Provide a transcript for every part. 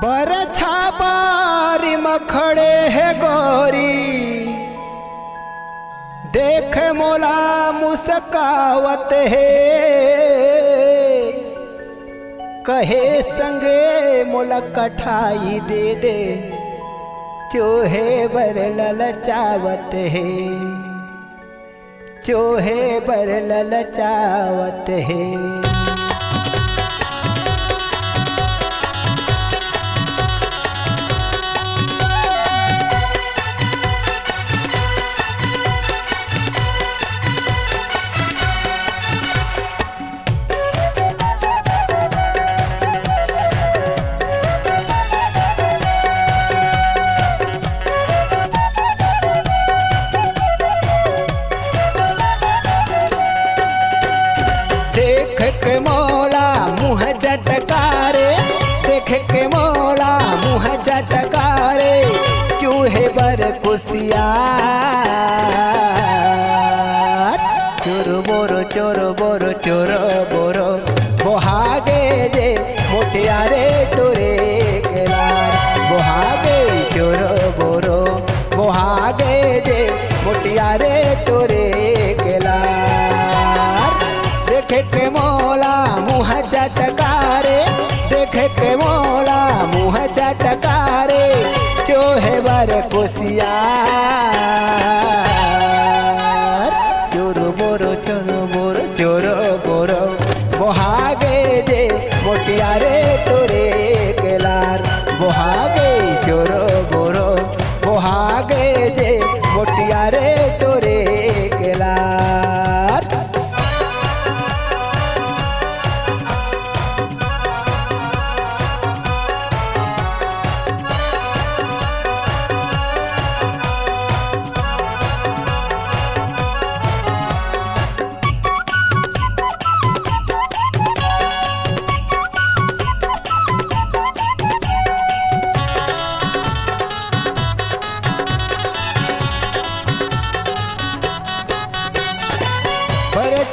बरछा बारी मखड़े है गोरी, देख मोला मुस्कावत है, कहे संगे मोला कठाई दे दे, चोहे बर ललचावत है, चोहे बर ललचावत है। देख के मोला मुँह झटकारे, देख के मोला मुँह झटकारे, चूहे बर कुसियार, चोरो बोरो चोरो बोरो चोरो बोरो, बोहागे जे मोटियारे टोरे केलार, बोहागे चोरो बोरो, बोहागे जे मोटियारे टोरे केलार। देख के मोला मुँह झटकारे, देख के मोला मुँह झटकारे, चोहे बर कुसियार, चोरो बोरो चोरो बोरो चोरो बोरो, बोहागे जे मोटियारे टोरे केलार, बोहागे चोरो बोरो, बोहागे जे मोटियारे टोरे केलार।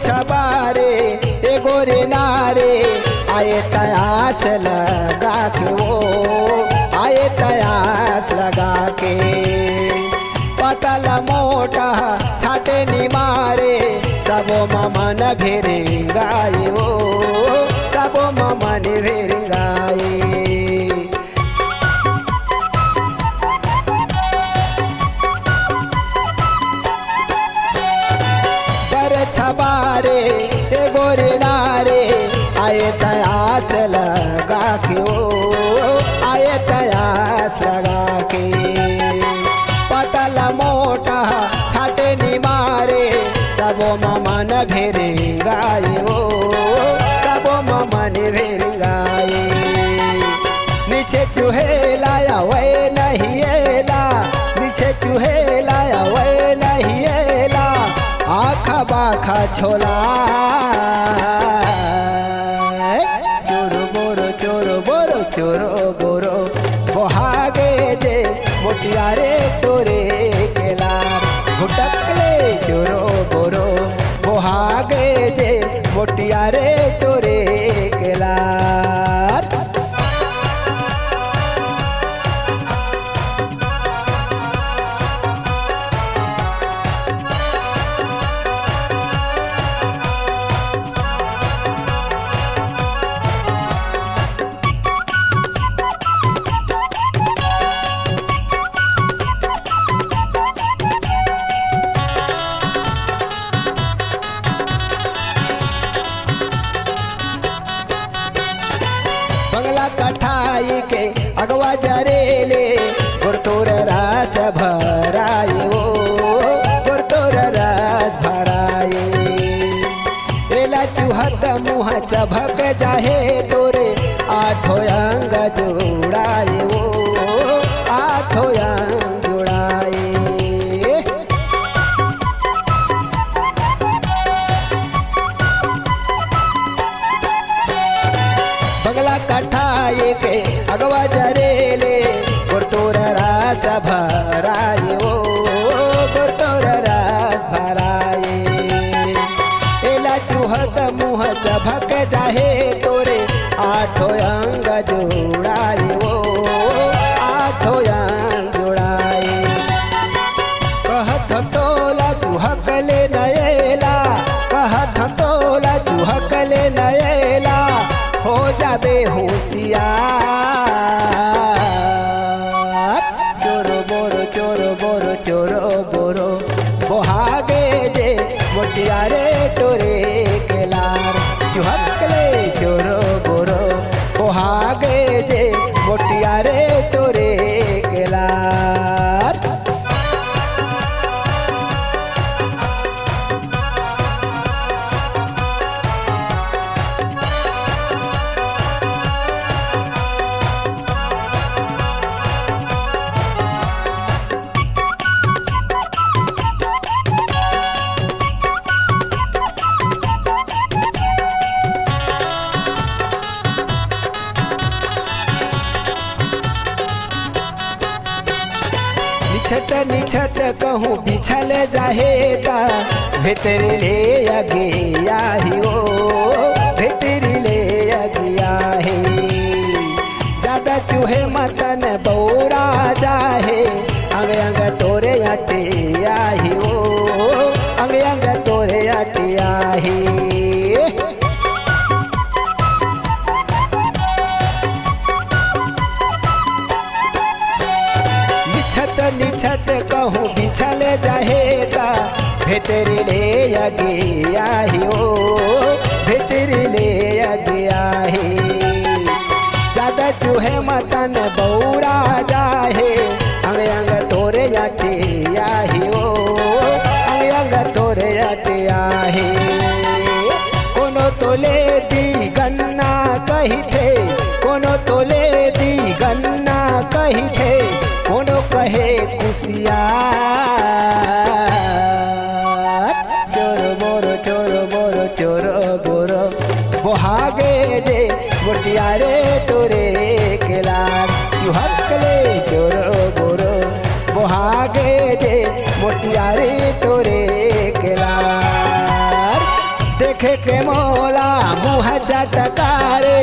छबारे ए गोरे नारे, आए तयास लगा के वो, आए तयास लगा के, पतल मोटा छाटे नी मारे, सबो ममन भेरे गाये वो, सबो ममन भेरे गाये। छबारे ए गोरे नारे, आए तयास लगा के ओ, आए तयास लगा के, पतल मोटा छाटे नी मारे, सबो ममन भेरे गाये ओ, सबो ममन भेरे गाये। नीचे चूहे लाया वै नहीं एला, नीचे चूहे लाया वै नहीं एला, आखा बाखा छोला, चोरो बोरो चोरो बोरो चोरो बोरो, बोहागे जे मोटियारे टोरे केलार, भुटकले चोरो बोरो, बोहागे जे मोटियारे टोरे केलार। बंगला कठाई के अगवा जरेले, गुरतोर रास भराए वो, गुरतोर रास भराए, एला चूहत मुँह चभक जाहे तोरे, आठो अंग जोड़ाए वो, आठो अंग जोड़ाए। बंगला कठाई के अगवा जरेले, गुरतोर रास भराए वो, गुरतोर रास भराए, एला चूहत मुँह चभक जाहे तोरे, आठो अंग जोड़ाए वो, बेहोशियार चोरो बोरो बोहागे जे मोटिया रे टोरे के लार चुहकले चोरो बोरो बोहागे जे मोटिया रे टोरे के लार निछत कहूँ बिछल जाहेगा भीतर ले अगे आही ओ भीतर ले अगे आही ज्यादा चूहे मतन बौरा जाहे अंग अंग तोरे अटे आही ओ अंग अंग तोरे अटे आही निछत कहूँ बिछल जाहेगा भीतर ले अगे आही ओ भीतर ले अगे आही ज्यादा चूहे मतन बौरा जाहे अंग अंग तोरे अटे आही ओ अंग अंग तोरे अटे आही कोनो तोले दी गन्ना कही थे कोनो तोले दी गन्ना कही थे कोनो कहे कुशियार चोरो बोरो बोहागे जे मोटिया रे टोरे के लार चुहकले चोरो बोरो बोहागे जे मोटिया रे टोरे के लार देखे के मोला मुँह चटकारे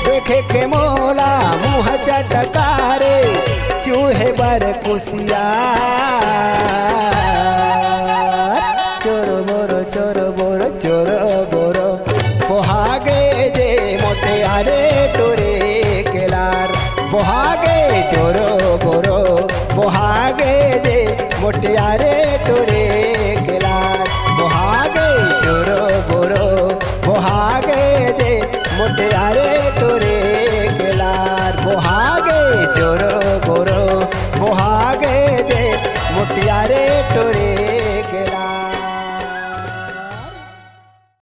देखे के मोला मुँह चटकारे चूहे बर कुशियार चोरो बोरो बोहागे जे मोटिया रे टोरे के लार बोहागे चोरो बोरो बोहागे जे मोटिया रे टोरे के लार बोहागे चोरो बोरो बोहागे जे मोटिया रे टोरे के लार बोहागे चोरो बोरो बोहागे जे मोटिया रे टोरे